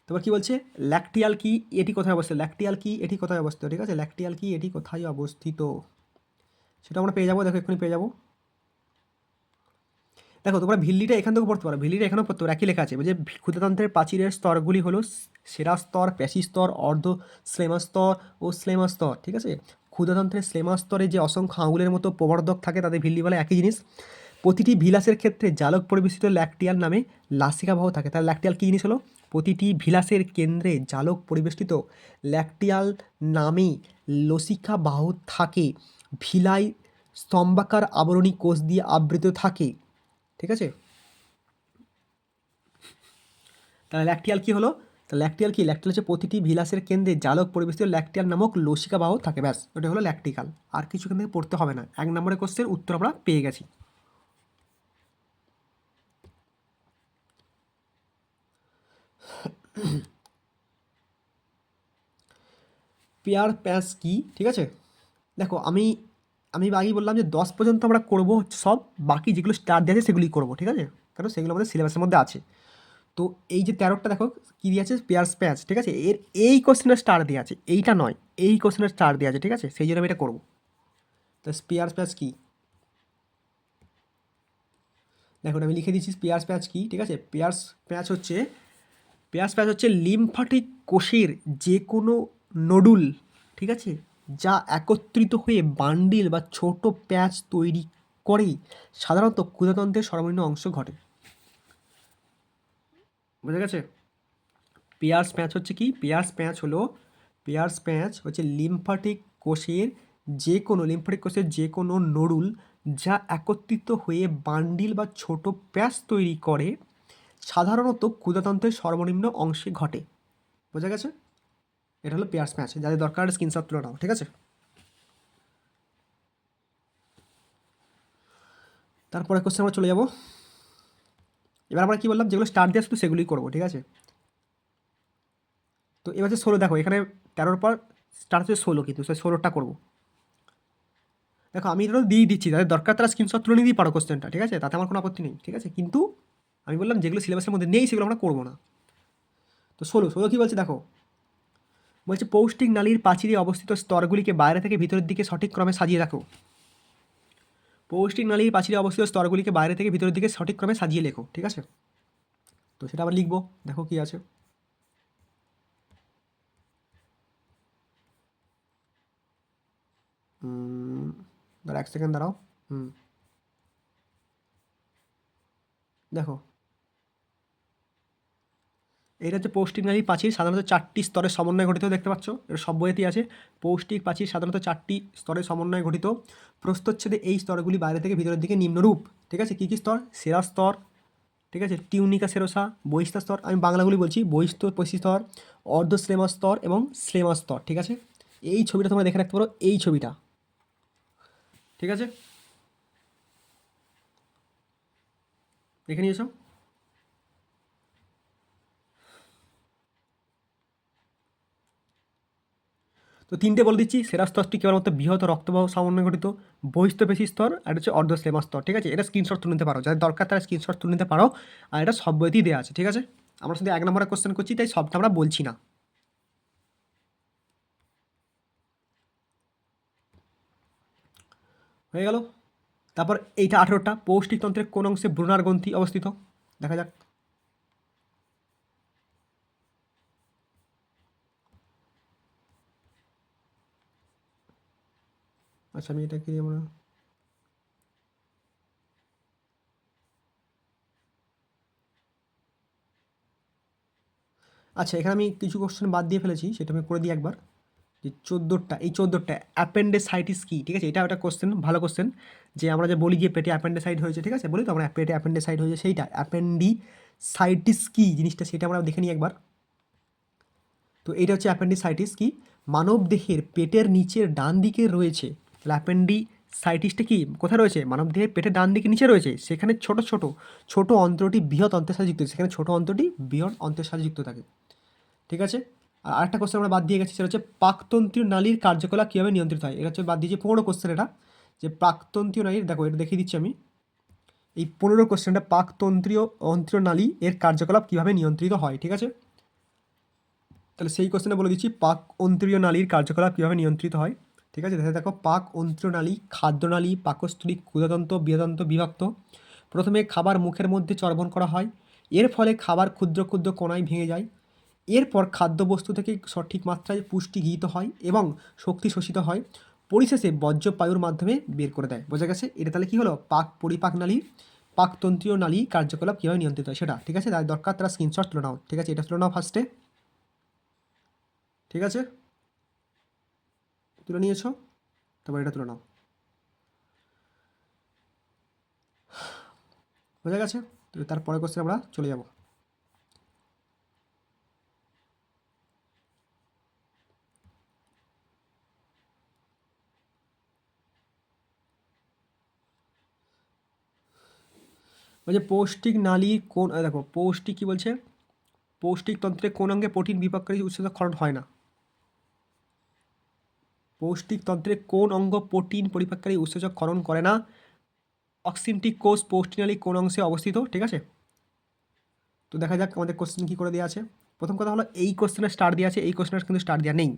Speaker 1: তারপর কি বলছে, ল্যাকটিয়াল কি এটি কোথায় অবস্থিত, ল্যাকটিয়াল কি এটি কোথায় অবস্থিত, ঠিক আছে, ল্যাকটিয়াল কি এটি কোথায় অবস্থিত, সেটা আমরা পেয়ে যাবো, দেখো এক্ষুনি পেয়ে যাবো। দেখো তোমরা ভিল্লিটা এখান থেকে পড়তে পারো, ভিল্লিটা এখানেও পড়তে পারো, একই লেখা আছে যে ক্ষুদ্রতন্ত্রের প্রাচীরের স্তরগুলি হলো সেরা স্তর, প্যাসি স্তর, অর্ধ স্লেমা স্তর ও স্লেমা স্তর, ঠিক আছে। ক্ষুদ্রতন্ত্রের স্লেমা স্তরে যে অসংখ্য আঙুলের মতো প্রবর্ধক থাকে তাদের ভিল্লি বলে, একই জিনিস। প্রতিটি ভিলাসের ক্ষেত্রে জালক পরিবেষ্টিত ল্যাকটিয়াল নামে লাসিকাবাহ থাকে। তাহলে ল্যাকটিয়াল কী জিনিস হলো, প্রতিটি ভিলাসের কেন্দ্রে জালক পরিবেষ্টিত ল্যাকটিয়াল নামে লসিকা বাহু থাকে। ভিলাই স্তম্ভাকার আবরণী কোষ দিয়ে আবৃত থাকে, ঠিক আছে। তাহলে ল্যাকটিয়াল কি হলো, তাহলে ল্যাকটিয়াল কি, ল্যাকটিয়াল হচ্ছে প্রতিটি ভিলাসের কেন্দ্রে জালক পরিবেষ্টিত ল্যাকটিয়াল নামক লসিকা বাহু থাকে, ব্যাস ওটা হলো ল্যাকটিকাল। আর কিছু এখান থেকে পড়তে হবে না, 1 নম্বরের কোশ্চেন উত্তর আমরা পেয়ে গেছি। পেয়ার প্যাচ কি, ঠিক আছে। দেখো আমি আমি আগেই বললাম যে 10 পর্যন্ত আমরা করবো সব, বাকি যেগুলো স্টার দেওয়া আছে সেগুলি করবো, ঠিক আছে, কারণ সেগুলো আমাদের সিলেবাসের মধ্যে আছে। তো এই যে 13টা দেখো কী দিয়ে আছে, পেয়ার প্যাচ, ঠিক আছে, এর এই কোশ্চেনের স্টার দেওয়া আছে, এইটা নয়, এই কোশ্চেনের স্টার দেওয়া আছে, ঠিক আছে, সেই জন্য আমি এটা করবো। তো পেয়ার প্যাচ কি, দেখো আমি লিখে দিচ্ছি পেয়ার প্যাচ কি, ঠিক আছে। পেয়ার প্যাচ হচ্ছে লিম্ফ্যাটিক কোষের যে কোনো নোডুল, ঠিক আছে, যা একত্রিত হয়ে বান্ডিল বা ছোট প্যাচ তৈরি করে, সাধারণত ক্ষুদ্রতন্ত্রের সর্বনিম্ন অংশ ঘটে, বুঝা গেছে। পেয়ার্স প্যাচ হচ্ছে কি, পেয়ার্স প্যাচ হচ্ছে লিম্ফ্যাটিক কোষের যে কোনো নোডুল যা একত্রিত হয়ে বান্ডিল বা ছোট প্যাচ তৈরি করে, সাধারণত ক্ষুদ্রতন্ত্রের সর্বনিম্ন অংশে ঘটে, বোঝা গেছে। এটা হলো পেয়ার্স প্যাচ, যাদের দরকার স্ক্রিনশট তুলে নাও, ঠিক আছে। তারপরে কোশ্চেন আমরা চলে যাব। এবার আমরা কী বললাম, যেগুলো স্টার দেওয়া শুধু সেগুলোই করবো, ঠিক আছে। তো এবার যে 16 দেখো, এখানে 13-র পর স্টার হচ্ছে 16, কিন্তু সে 16টা করবো। দেখো আমি এটা দিয়ে দিচ্ছি, তাদের দরকার তারা স্ক্রিনশট তুলে নিতেই পারো কোশ্চেনটা, ঠিক আছে, তাতে আমার কোনো আপত্তি নেই, ঠিক আছে। কিন্তু আমি বললাম যেগুলো সিলেবাসের মধ্যে নেই সেগুলো আমরা করবো না। তো 16 কী বলছে দেখো, বলছে পৌষ্টিক নালীর প্রাচীরে অবস্থিত স্তরগুলিকে বাইরে থেকে ভিতরের দিকে সঠিক ক্রমে সাজিয়ে রাখো। পৌষ্টিক নালীর প্রাচীরে অবস্থিত স্তরগুলিকে বাইরে থেকে ভিতরের দিকে সঠিক ক্রমে সাজিয়ে লেখো, ঠিক আছে। তো সেটা আবার লিখবো, দেখো কি আছে। দাঁড়া 1 সেকেন্ড দাঁড়াও। দেখো এটা হচ্ছে পৌষ্টিক নালীর প্রাচীর, সাধারণত 4টি স্তরের সমন্বয়ে গঠিত, দেখতে পাচ্ছ এটা সব বইয়েতেই আছে। পৌষ্টিক প্রাচীর সাধারণত 4টি স্তরের সমন্বয়ে গঠিত। প্রস্থচ্ছেদে এই স্তরগুলি বাইরে থেকে ভিতরের দিকে নিম্নরূপ, ঠিক আছে। কী কী স্তর? সেরা স্তর, ঠিক আছে, টিউনিকা সেরোসা, বহিস্থ স্তর, আমি বাংলাগুলি বলছি, বহিস্থ স্তর, অর্ধশ্লেমা স্তর এবং শ্লেমা স্তর, ঠিক আছে। এই ছবিটা তোমরা দেখে রাখতে পারো, এই ছবিটা, ঠিক আছে, দেখে নিয়েছো। তো 3টে বলে দিচ্ছি। সেরা স্তরটি কেবলমাত্র বৃহৎ রক্তবাহ সমন্বয়ে গঠিত, বহিস্থ পেশি স্তর, আর হচ্ছে অর্ধশ্লেমা স্তর, ঠিক আছে। এটা স্ক্রিনশট তুলে নিতে পারো, যাদের দরকার তারা স্ক্রিনশট তুলে নিতে পারো, আর এটা সব বইতেই দেওয়া আছে, ঠিক আছে। আমরা শুধু 1 নম্বরে কোশ্চেন করছি, তাই সবটা আমরা বলছি না। হয়ে গেল। তারপর এইটা 18টা, পৌষ্টিক তন্ত্রের কোন অংশে ব্রুনার গ্রন্থি অবস্থিত, দেখা যাক। আচ্ছা আমি এটা কি আমরা, আচ্ছা এখানে আমি কিছু কোশ্চেন বাদ দিয়ে ফেলেছি, সেটা আমি করে দিই একবার। যে 14টা, এই 14টা অ্যাপেন্ডেসাইটিস কি, ঠিক আছে, এটা একটা কোশ্চেন, ভালো কোশ্চেন। যে আমরা যে বলি গিয়ে পেটে অ্যাপেন্ডেসাইট হয়েছে, ঠিক আছে, বলি তো আমরা পেটে অ্যাপেন্ডেসাইট হয়েছে, সেইটা অ্যাপেন্ডিসাইটিস কি জিনিসটা, সেটা আমরা দেখে নিই একবার। তো এটা হচ্ছে অ্যাপেন্ডিসাইটিস কি, মানব দেহের পেটের নিচের ডান দিকে রয়েছে। তাহলে অ্যাপেন্ডিসাইটিসটা কি কোথায় রয়েছে? মানব দেহের পেটের ডান দিকে নিচে রয়েছে, সেখানে ছোট ছোট ছোট অন্ত্রটি বৃহৎ অন্ত্রের সাথে যুক্ত, সেখানে ছোট অন্ত্রটি বৃহৎ অন্ত্রের সাথে যুক্ত থাকে, ঠিক আছে। আর আরেকটা কোশ্চেন আমরা বাদ দিয়ে গেছি, সেটা হচ্ছে পাকতন্ত্রীয় নালীর কার্যকলাপ কীভাবে নিয়ন্ত্রিত হয়। এটা হচ্ছে বাদ দিয়েছি 15 কোশ্চেন, এটা যে পাকতন্ত্রীয় নালীর, দেখো এটা দেখিয়ে দিচ্ছি আমি, এই 15 কোশ্চেনটা পাকতন্ত্রীয় অন্ত্রীয় নালী এর কার্যকলাপ কীভাবে নিয়ন্ত্রিত হয়, ঠিক আছে। তাহলে সেই কোশ্চেনে বলে দিচ্ছি পাক অন্ত্রীয় নালীর কার্যকলাপ কীভাবে নিয়ন্ত্রিত হয়, ঠিক আছে। দেখো পাক অন্ত্রীয় নালী, খাদ্যনালী, পাকস্থলী, ক্ষুধাতন্ত্র, বৃহদন্ত্র বিভক্ত। প্রথমে খাবার মুখের মধ্যে চর্বণ করা হয়, এর ফলে খাবার ক্ষুদ্র ক্ষুদ্র কণায় ভেঙে যায়। এরপর খাদ্যবস্তু থেকে সঠিক মাত্রায় পুষ্টি গৃহীত হয় এবং শক্তি শোষিত হয়, পরিশেষে বর্জ্য বায়ুর মাধ্যমে বের করে দেয়। বোঝা গেছে? এটা তাহলে কী হলো, পরিপাক নালী, পাকতন্ত্রীয় নালী কার্যকলাপ কীভাবে নিয়ন্ত্রিত হয় সেটা, ঠিক আছে। তার দরকার তারা স্ক্রিনশট তুলে নাও, ঠিক আছে, এটা তুলে নাও ফার্স্টে, ঠিক আছে, তুলে নিয়েছো, তারপর এটা তুলে নাও। বোঝা গেছে? তো তারপরে কোশ্চেন আমরা চলে যাব। বলছে পৌষ্টিক নালীর কোন, দেখো পৌষ্টিক কী বলছে, পৌষ্টিক তন্ত্রে কোন অঙ্গে প্রোটিন বিপাককারী উৎসেচক ক্ষরণ হয় না। পৌষ্টিক তন্ত্রে কোন অঙ্গ প্রোটিন পরিপাককারী উৎসেচক ক্ষরণ করে না? অক্সিনটিক কোষ পৌষ্টিক নালী কোন অংশে অবস্থিত, ঠিক আছে। তো দেখা যাক আমাদের কোশ্চেন কী করে দেওয়া আছে। প্রথম কথা হলো এই কোশ্চেনের স্টার দেওয়া আছে, এই কোশ্চেনের কিন্তু স্টার দেওয়া নেই,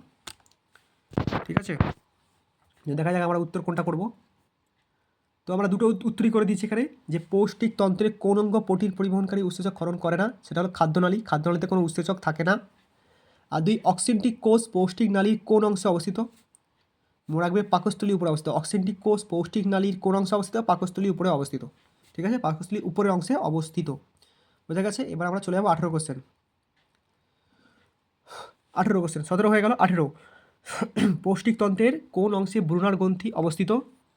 Speaker 1: ঠিক আছে। দেখা যাক আমরা উত্তর কোনটা করব। তো আমরা দুটো উত্তরই করে দিচ্ছি এখানে, যে পৌষ্টিক তন্ত্রে কোন অঙ্গ প্রোটিন পরিবহনকারী উৎসেচক ক্ষরণ করে না, সেটা হলো খাদ্যনালী, খাদ্যনালীতে কোনো উৎসেচক থাকে না। আর 2, অক্সিনটিক কোষ পৌষ্টিক নালীর কোন অংশে অবস্থিত? মনে রাখবে পাকস্থলীর উপরে অবস্থিত। অক্সিনটিক কোষ পৌষ্টিক নালীর কোন অংশে অবস্থিত? পাকস্থলীর উপরে অবস্থিত, ঠিক আছে, পাকস্থলীর উপরের অংশে অবস্থিত। বোঝা গেছে? এবার আমরা চলে যাবো 18 কোশ্চেন। 18 কোশ্চেন, 17 হয়ে গেল, 18। পৌষ্টিক তন্ত্রের কোন অংশে ব্রুনার গ্রন্থি অবস্থিত?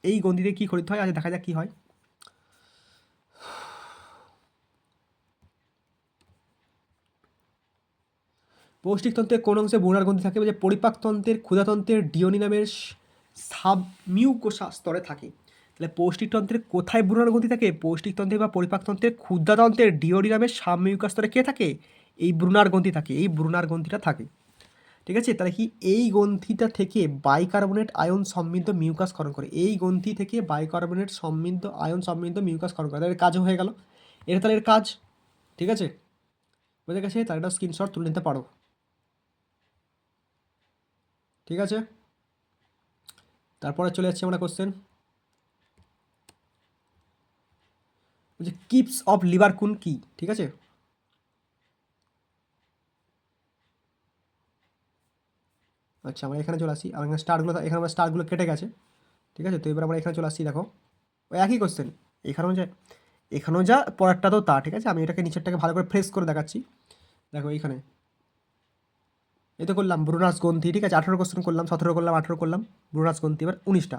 Speaker 1: এই গ্রন্থিতে কী করতে হয়, আজ দেখা যাক কী হয়। পৌষ্টিকতন্ত্রের কোন অংশে ব্রুনার গ্রন্থি থাকে? যে পরিপাকতন্ত্রের, ক্ষুধাতন্ত্রের ডিওনি নামের সাবমিউকোসা স্তরে থাকে। তাহলে পৌষ্টিকতন্ত্রের কোথায় ব্রুনার গ্রন্থি থাকে? পৌষ্টিকতন্ত্রে বা পরিপাকতন্ত্রের ক্ষুদ্রাতন্ত্রের ডিওডিনামের সাবমিউকাস স্তরে কে থাকে? এই ব্রুনার গ্রন্থি থাকে, এই ব্রুনার গ্রন্থিটা থাকে। ঠিক আছে, তাহলে কি এই গ্রন্থিটা থেকে বাইকার্বনেট আয়ন সমৃদ্ধ মিউকাস ক্ষরণ করে, এই গ্রন্থি থেকে বাইকার্বনেট সমৃদ্ধ আয়ন সমৃদ্ধ মিউকাস ক্ষরণ করে, এর কাজও হয়ে গেল, এটা তাহলে এর কাজ। ঠিক আছে, বুঝে গেছে, তাহলে এটা স্ক্রিনশট তুলে নিতে পারো। ঠিক আছে, তারপরে চলে যাচ্ছি আমরা কোশ্চেন, যে কিপস অফ লিভার কুন কি? ঠিক আছে, আচ্ছা আমরা এখানে চলে আসি, আমার এখানে স্টারগুলো, এখানে আমার স্টারগুলো কেটে গেছে। ঠিক আছে, তো এবার আমরা এখানে চলে আসছি, দেখো ওই একই কোশ্চেন, এখানেও যা পরেরটা তো তা। ঠিক আছে, আমি এটাকে নিচেরটাকে ভালো করে ফ্রেশ করে দেখাচ্ছি। দেখো এইখানে এই তো করলাম ব্রুনাস গ্রন্থি। ঠিক আছে, 18 কোশ্চেন করলাম, 17 করলাম, 18 করলাম, ব্রুনাস গ্রন্থি, এবার 19টা।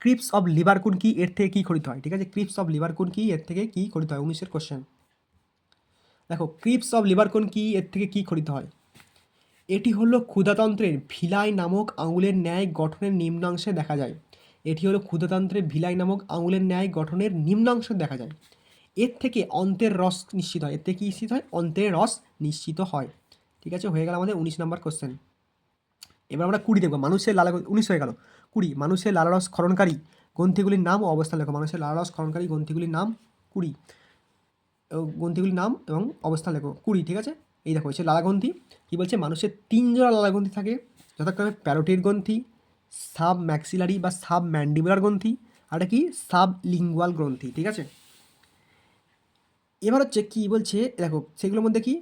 Speaker 1: ক্রিপস অফ লিভার কুন কি? এর থেকে কী খরিত হয়? ঠিক আছে, ক্রিপস অফ লিভার কুন কি? এর থেকে কী খরিত হয়? 19এর কোশ্চেন। দেখো ক্রিপস অফ লিভার কুন কি? এর থেকে কী খরিত হয়? এটি হলো ক্ষুধাতন্ত্রের ভিলাই নামক আঙুলের ন্যায় গঠনের নিম্নাংশে দেখা যায়। এটি হলো ক্ষুধাতন্ত্রের ভিলাই নামক আঙুলের ন্যায় গঠনের নিম্নাংশে দেখা যায়। এর থেকে অন্তের রস নিশ্চিত হয়। এর থেকে কী নিশ্চিত হয়? অন্তের রস নিশ্চিত হয়। ঠিক আছে, হয়ে গেল আমাদের 19 নম্বর কোশ্চেন। এবার আমরা 20 দেখবো, মানুষের লালা, 19 হয়ে গেল। 20, মানুষের লালারস ক্ষরণকারী গ্রন্থিগুলির নাম ও অবস্থান লেখো। মানুষের লালারস ক্ষরণকারী গ্রন্থিগুলির নাম 20, গ্রন্থিগুলির নাম এবং অবস্থান লেখো। 20, ঠিক আছে, এই দেখো হচ্ছে লালাগ্রন্থি। কী বলছে? মানুষের 3 জোড়া লালাগ্রন্থি থাকে, যথাক্রমে প্যারোটিড গ্রন্থি, সাব ম্যাক্সিলারি বা সাব ম্যান্ডিবুলার গ্রন্থি, আর এটা কি সাব লিঙ্গুয়াল গ্রন্থি। ঠিক আছে, এবার হচ্ছে কী বলছে, দেখো সেগুলোর মধ্যে কি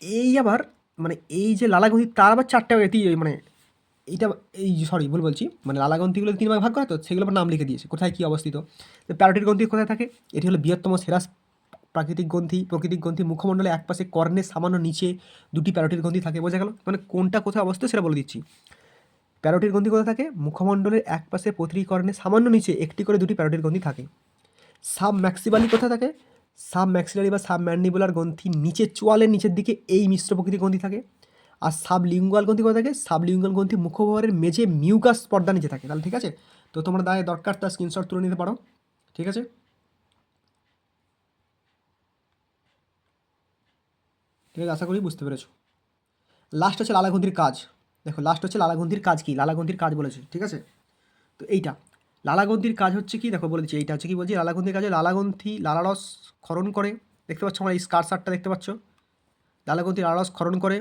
Speaker 1: এই আবার, মানে এই যে লালাগ্রন্থি তার আবার 4টা মানে এইটা, এই সরি ভুল বলছি, মানে লালাগ্রন্থিগুলো 3 ভাগে ভাগ করা, তো সেগুলো আবার নাম লিখে দিয়েছে কোথায় কী অবস্থিত। তো প্যারোটিড গ্রন্থি কোথায় থাকে? এটি হলো বৃহত্তম সেরাস প্রকৃতিক গ্রন্থি, মুখমণ্ডলে একপাশে কর্ণের সামান্য নিচে 2টি প্যারোটিড গ্রন্থি থাকে। বোঝা গেল, মানে কোনটা কোথায় অবস্থিত সেটা বলে দিচ্ছি। প্যারোটিড গ্রন্থি কোথায় থাকে? মুখমণ্ডলের একপাশে প্রতিটি কর্ণের সামান্য নিচে একটি করে 2টি প্যারোটিড গ্রন্থি থাকে। সাব ম্যাক্সিলারি কোথায় থাকে? সাব ম্যাক্সিলারি বা সাব ম্যান্ডিবুলার গ্রন্থি নিচে, চোয়ালের নিচের দিকে এই মিশ্র প্রকৃতির গ্রন্থি থাকে। আর সাবলিঙ্গুয়াল গ্রন্থি কোথায় থাকে? সাবলিঙ্গুয়াল গ্রন্থি মুখগহ্বরের মেঝে মিউকাস পর্দা নিচে থাকে। তাহলে ঠিক আছে, তো তোমরা দরকার তার স্ক্রিনশট তুলে নিতে পারো। ঠিক আছে, ঠিক আছে, আশা করি বুঝতে পেরেছো। লাস্ট হচ্ছে লালাগ্রন্থির কাজ। দেখো লাস্ট হচ্ছে লালাগ্রন্থির কাজ কি? লালাগ্রন্থির কাজ বলেছে। ঠিক আছে, তো এইটা লালাগ্রন্থির কাজ হচ্ছে কি, দেখো বলে দিচ্ছি, এইটা হচ্ছে কি বলছি, লালাগ্রন্থির কাজে লালাগ্রন্থি লালারস ক্ষরণ করে। দেখতে পাচ্ছ আমার এই স্কারসারটা দেখতে পাচ্ছ, লালাগ্রন্থি লালারস ক্ষরণ করে।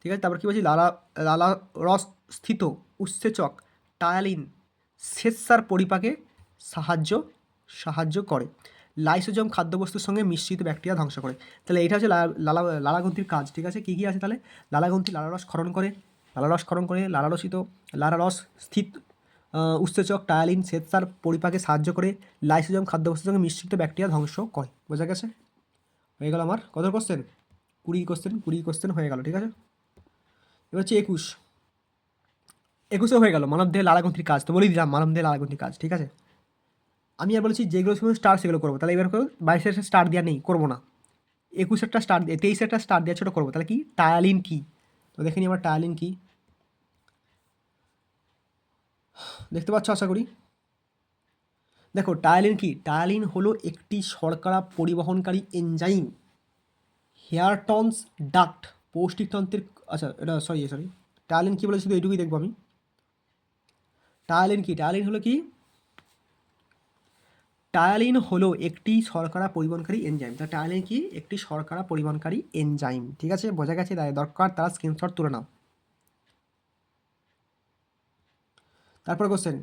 Speaker 1: ঠিক আছে, তারপর কী বলছি, লালারস স্থিত উৎসেচক টায়ালিন শ্বেতসার পরিপাকে সাহায্য সাহায্য করে। লাইসোজোম খাদ্যবস্তুর সঙ্গে মিশ্রিত ব্যাকটেরিয়া ধ্বংস করে। তাহলে এটা হচ্ছে লালাগ্রন্থির কাজ। ঠিক আছে, কী কী আছে তাহলে? লালাগ্রন্থি লালারস ক্ষরণ করে, লালারস স্থিত উৎসেচক টায়ালিন শ্বেতসার পরিপাকে সাহায্য করে, লাইসোজোম খাদ্যবস্তুর সঙ্গে মিশ্রিত ব্যাকটেরিয়া ধ্বংস করে। বোঝা গেছে? হয়ে গেল আমার কত কোশ্চেন? 20 কোশ্চেন হয়ে গেল। ঠিক আছে, এবার হচ্ছে 21 হয়ে গেল মানবদেহে লালাগ্রন্থির কাজ। তো বলেই দিলাম মানবদেহে লালাগ্রন্থির কাজ। ঠিক আছে, আমি আর বলেছি যেগুলো শুধু স্টার সেগুলো করবো। তাহলে এবার 22-এর স্টার দেওয়া নেই, করবো না। 21-এরটা স্টার দিয়ে, 23-এরটা স্টার দেওয়া ছোটো করবো। তাহলে কি টায়ালিন কি? তো দেখে নিই আমার টায়ালিন কি। দেখতে পাচ্ছ আশা করি। দেখো টায়ালিন কি? টায়ালিন হলো একটি শর্করা পরিবহনকারী এনজাইম। হেয়ার টনস ডাক্ট পৌষ্টিকতন্ত্রের, আচ্ছা এটা সরি টায়ালিন কী বলে, শুধু এইটুকুই দেখবো আমি। টায়ালিন কি? টায়ালিন হলো কি? টায়ালিন হলো একটি শর্করা পরিবহনকারী এনজাইম। তা টায়ালিন কি? একটি শর্করা পরিবহনকারী এনজাইম। ঠিক আছে, বোঝা গেছে? দরকার তারা স্ক্রিনশট তুলে নাও। তারপর কোশ্চেন,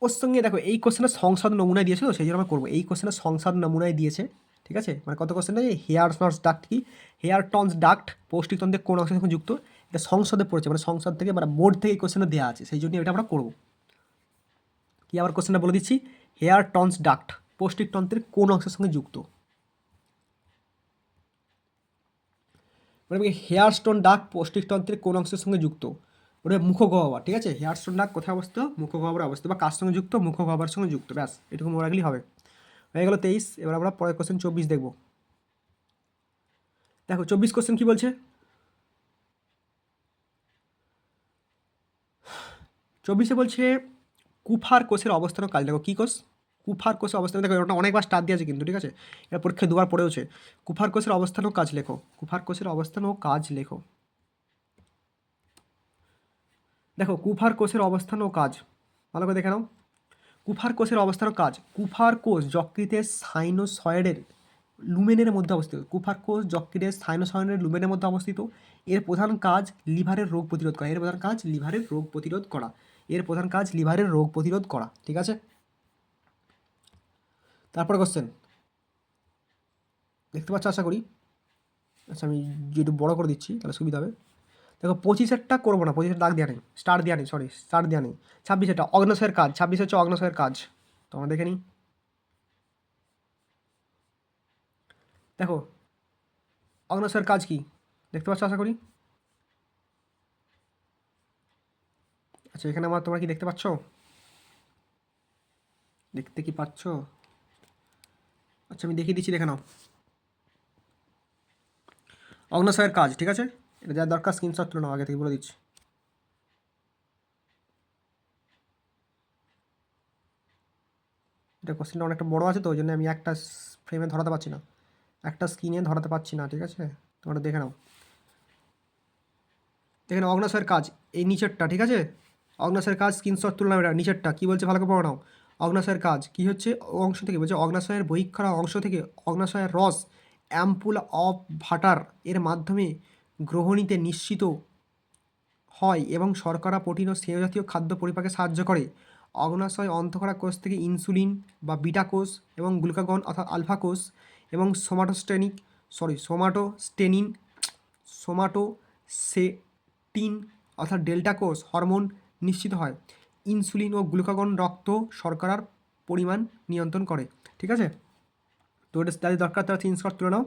Speaker 1: ওর সঙ্গে দেখো এই কোশ্চেনের সংসদ নমুনায় দিয়েছে, তো সেই জন্য আমরা করবো। এই কোশ্চেনের সংসদ নমুনায় দিয়েছে। ঠিক আছে, মানে কত কোশ্চেন আছে? হেয়ার টনস ডাক্ট কি? হেয়ার টনস ডাক্ট পৌষ্টিকতন্ত্রের কোন অংশের সঙ্গে যুক্ত? এটা সংসদে পড়েছে, মানে সংসদ থেকে, মানে বোর্ড থেকে এই কোশ্চেনটা দেওয়া আছে, সেই জন্য এটা আমরা করবো। কি আবার কোশ্চেনটা বলে দিচ্ছি, হেয়ার টনস ডাক্ট পৌষ্টিকতন্ত্রের কোন অংশের সঙ্গে যুক্ত? মানে হেয়ার স্টোন ডাক পৌষ্টিকতন্ত্রের কোন অংশের সঙ্গে যুক্ত? ওটা মুখগহ্বর। ঠিক আছে, হেয়ার স্টোন ডাক কোথায় অবস্থিত? মুখগহ্বরে অবস্থিত, বা কার সঙ্গে যুক্ত? মুখগহ্বরের সঙ্গে যুক্ত। ব্যাস এটুকু মনে রাখলেই হবে। হয়ে গেল 23। এবার আমরা পরের কোশ্চেন 24 দেখব। দেখো 24 কোশ্চেন কী বলছে? 24-এ বলছে কুফার কোষের অবস্থান ও কাজ। দেখো কী কোষ? কুফার কোষের অবস্থান, দেখো ওটা অনেকবার স্টার দিয়ে আছে কিন্তু, ঠিক আছে, এটা পরীক্ষায় দুবার পড়েওছে। কুফার কোষের অবস্থান ও কাজ লেখো, কুফার কোষের অবস্থান ও কাজ লেখো। দেখো কুফার কোষের অবস্থান ও কাজ ভালো করে দেখে নাও। কুফার কোষের অবস্থান ও কাজ, কুফার কোষ যকৃতের সাইনোসয়েডের লুমেনের মধ্যে অবস্থিত। কুফার কোষ যকৃতের সাইনোসয়েডের লুমেনের মধ্যে অবস্থিত। এর প্রধান কাজ লিভারের রোগ প্রতিরোধ করা, এর প্রধান কাজ লিভারের রোগ প্রতিরোধ করা, এর প্রধান কাজ লিভারের রোগ প্রতিরোধ করা, ঠিক আছে। তারপরে কোশ্চেন দেখতে পাচ্ছ আশা করি। আচ্ছা আমি একটু বড় করে দিচ্ছি তাহলে সুবিধা হবে। দেখো 25-এরটা করবো না, 25-এর দাগ দেওয়া নেই, স্টার দেওয়া নেই, সরি স্টার দেওয়া নেই। 26-এটা অগ্ন্যাশয়ের কাজ, 26 হচ্ছে অগ্ন্যাশয়ের কাজ, তোমরা দেখে নিই। দেখো অগ্ন্যাশয়ের কাজ কি দেখতে পাচ্ছ আশা করি। আচ্ছা এখানে আমার তোমরা কি দেখতে পাচ্ছ, দেখতে কি পাচ্ছ? আচ্ছা আমি দেখিয়ে দিচ্ছি, দেখে নাও। অগ্ন্যাশয়ের কাজ, ঠিক আছে, এটা যার দরকার স্ক্রিনশট তুলে নাও, আগে থেকে বলে দিচ্ছি। এটা কোশ্চেনটা অনেকটা বড় আছে তো ওই জন্য আমি একটা ফ্রেমে ধরাতে পারছি না, একটা স্ক্রিনে ধরাতে পারছি না, ঠিক আছে, তোমরা দেখে নাও। দেখে নাও অগ্ন্যাশয়ের কাজ এই নিচেরটা, ঠিক আছে, অগ্ন্যাশয়ের কাজ স্ক্রিনশট তুলে নাও। এটা নিচেরটা কী বলছে ভালো করে পড়ো নাও। অগ্ন্যাশয়ের কাজ কী হচ্ছে অংশ থেকে বলছে, অগ্ন্যাশয়ের বহিঃক্ষরা অংশ থেকে অগ্ন্যাশয়ের রস অ্যাম্পুল অফ ভাটার এর মাধ্যমে গ্রহণীতে নিশ্চিত হয় এবং শর্করা প্রোটিন ও স্নেহজাতীয় খাদ্য পরিপাকে সাহায্য করে। অগ্ন্যাশয় অন্তঃক্ষরা কোষ থেকে ইনসুলিন বা বিটা কোষ এবং গ্লুকাগন অর্থাৎ আলফা কোষ এবং সোমাটোসেটিন অর্থাৎ ডেল্টা কোষ হরমোন নিশ্চিত হয়। ইনসুলিন ও গ্লুকাগন রক্ত শর্করার পরিমাণ নিয়ন্ত্রণ করে, ঠিক আছে। তো এটা যাদের দরকার তারা স্ক্রিনশট তুলে নাও,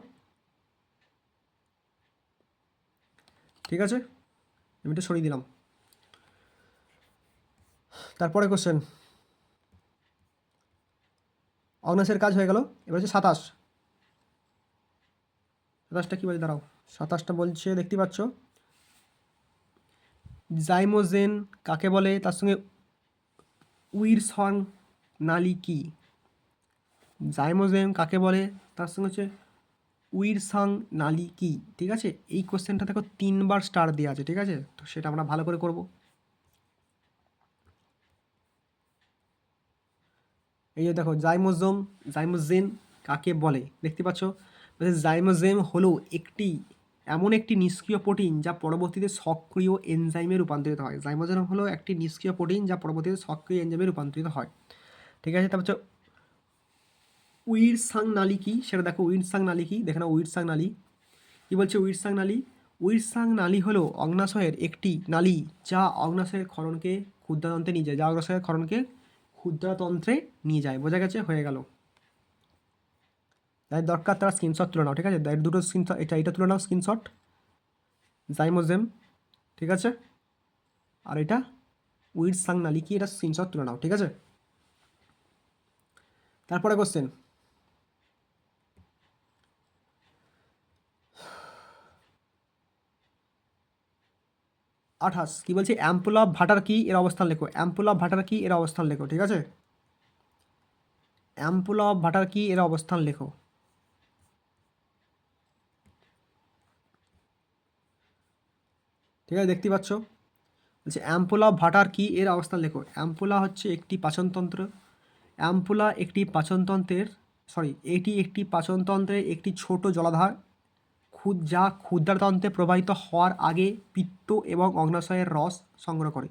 Speaker 1: ঠিক আছে, আমি এটা সরিয়ে দিলাম। তারপরে কোশ্চেন, অগ্ন্যাশয়ের কাজ হয়ে গেল, এবার হচ্ছে 27টা কী বলছে দাঁড়াও, 27টা বলছে দেখতে পাচ্ছ জাইমোজেন কাকে বলে, তার সঙ্গে উইরসং নালী কি। জাইমোজেন কাকে বলে, তার সঙ্গে হচ্ছে উইরসাং নালী কি, ঠিক আছে। এই কোশ্চেনটা দেখো 3বার স্টার দেওয়া আছে, ঠিক আছে, তো সেটা আমরা ভালো করে করব। এই যে দেখো জাইমোজেন কাকে বলে দেখতে পাচ্ছ, জাইমোজেম হলো এমন একটি নিষ্ক্রিয় প্রোটিন যা পরবর্তীতে সক্রিয় এনজাইমে রূপান্তরিত হয়। জাইমোজেম হলো একটি নিষ্ক্রিয় প্রোটিন যা পরবর্তীতে সক্রিয় এনজাইমে রূপান্তরিত হয়, ঠিক আছে। তারপর হচ্ছে উইরসাং নালী কি সেটা দেখো, উইরসাং নালী কি দেখে নাও। উইরসাং নালী কী বলছে, উইরসাং নালী হলো অগ্ন্যাশয়ের একটি নালী যা অগ্ন্যাশয়ের ক্ষরণকে ক্ষুদ্রাতন্ত্রে নিয়ে যায়, নিয়ে যায়, বোঝা গেছে, হয়ে গেল। তাই দরকার তারা স্ক্রিনশট তুলে নাও, ঠিক আছে, দুটো স্ক্রিনশট, এটা তুলে নাও স্ক্রিনশট, জাইমোজেম, ঠিক আছে, আর এটা উইরসাং নালী কি, এটা স্ক্রিনশট তুলে নাও, ঠিক আছে। তারপরে কোশ্চেন 28 কি বলছে, অ্যাম্পুল অফ ভাটার কি এর অবস্থান লেখো, অ্যাম্পুল অফ ভাটার কি এর অবস্থান লেখো, ঠিক আছে, অ্যাম্পুল অফ ভাটার কি এর অবস্থান লেখো। ঠিক আছে দেখতে পাচ্ছ, বলছে অ্যাম্পুলা ভাটার কি এর অবস্থান লেখো। অ্যাম্পুলা হচ্ছে একটি পাচনতন্ত্র, এটি একটি পাচনতন্ত্রের একটি ছোট জলাধার যা ক্ষুদ্রাতন্ত্রে প্রবাহিত হওয়ার আগে পিত্ত এবং অগ্ন্যাশয়ের রস সংগ্রহ করে।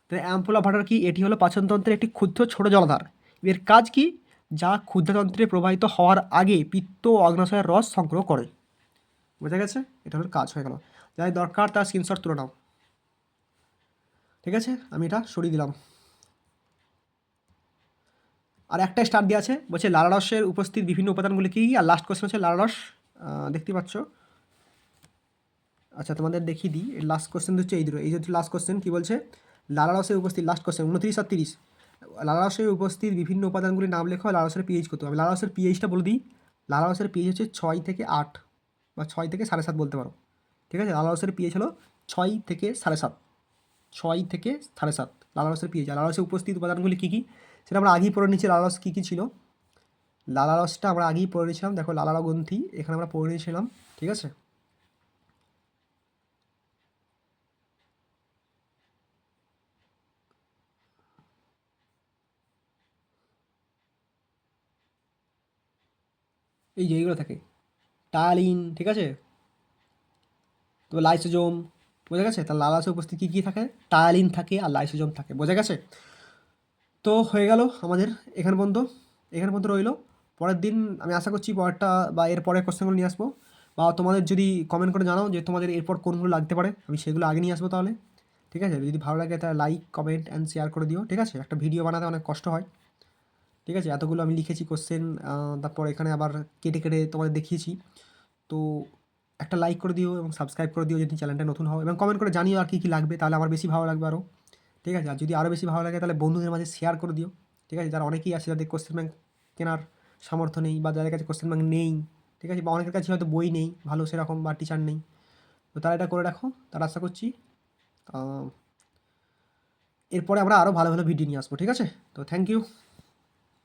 Speaker 1: তো অ্যাম্পুলা ভাটার কি, এটি হলো পাচনতন্ত্রের একটি ক্ষুদ্র ছোট জলাধার, এর কাজ কি, যা ক্ষুদ্রাতন্ত্রে প্রবাহিত হওয়ার আগে পিত্ত ও অগ্ন্যাশয়ের রস সংগ্রহ করে, বোঝা গেছে, এটা হলো কাজ হয়ে গেল। যাই দরকার তার স্ক্রিনশট তুলে নাও, ঠিক আছে, আমি এটা সরিয়ে দিলাম। আর একটা স্টার দেওয়া আছে, বলছে লালারসের উপস্থিত বিভিন্ন উপাদানগুলি কী, আর লাস্ট কোশ্চেন হচ্ছে লালারস দেখতে পাচ্ছ। আচ্ছা তোমাদের দেখিয়ে দিই, লাস্ট কোশ্চেন হচ্ছে এই যে লাস্ট কোশ্চেন কী বলছে, লালারসের উপস্থিত, লাস্ট কোশ্চেন 29 আর 30, লালারসের উপস্থিত বিভিন্ন উপাদানগুলির নাম লেখো, লালারসের পিএইচ কত হবে। লালারসের পিএইচটা বলে দিই, লালারসের পিএইচ হচ্ছে 6 থেকে 8 বা 6 থেকে 7.5 বলতে পারো, ঠিক আছে। লালারসের পিএইচ হলো 6 থেকে 7.5, 6 থেকে 7.5 লালারসের পিএইচ। আর লালারসের উপস্থিত উপাদানগুলি কী কী, সেটা আমরা আগেই পড়ে নিচ্ছি। লালারস কী কী ছিল, লালারসটা আমরা আগেই পড়ে নিয়েছিলাম। দেখো লালার গ্রন্থি এখানে আমরা পড়ে নিয়েছিলাম, ঠিক আছে। এই যে এইগুলো থাকে, টায়ালিন, ঠিক আছে, তো লাইসোজোম, বোঝা গেছে। তার লালারসে উপস্থিত কী কী থাকে, টায়ালিন থাকে আর লাইসোজোম থাকে, বোঝা গেছে। তো হয়ে গেল আমাদের এখান পর্যন্ত, এখান পর্যন্ত রইলো। পরের দিন আমি আশা করছি পরেরটা বা এর পরের কোশ্চেনগুলো নিয়ে আসবো, বা তোমাদের যদি কমেন্ট করে জানাও যে তোমাদের এরপর কোনগুলো লাগতে পারে, আমি সেগুলো আগে নিয়ে আসবো তাহলে, ঠিক আছে। যদি ভালো লাগে তাহলে লাইক কমেন্ট অ্যান্ড শেয়ার করে দিও, ঠিক আছে। একটা ভিডিও বানাতে অনেক কষ্ট হয়, ঠিক আছে। এতগুলো আমি লিখেছি কোশ্চেন, তারপর এখানে আবার কেটে কেটে তোমাদের দেখিয়েছি। তো একটা লাইক করে দিও এবং সাবস্ক্রাইব করে দিও যদি চ্যানেলটা নতুন হও, এবং কমেন্ট করে জানিও আর কী কী লাগবে, তাহলে আমার বেশি ভালো লাগবে আরও, ঠিক আছে। আর যদি আরও বেশি ভালো লাগে তাহলে বন্ধুদের মাঝে শেয়ার করে দিও, ঠিক আছে। যারা অনেকেই আছে যাদের কোশ্চেন ব্যাংক কেনার সামর্থ্য নেই, বা যাদের কাছে কোশ্চেন ব্যাংক নেই, ঠিক আছে, বা অনেকের কাছে হয়তো বই নেই ভালো সেরকম, বা টিচার নেই, তো তারা এটা করে রাখো। তারা আশা করছি এরপরে আমরা আরও ভালো ভালো ভিডিও নিয়ে আসবো, ঠিক আছে। তো থ্যাংক ইউ।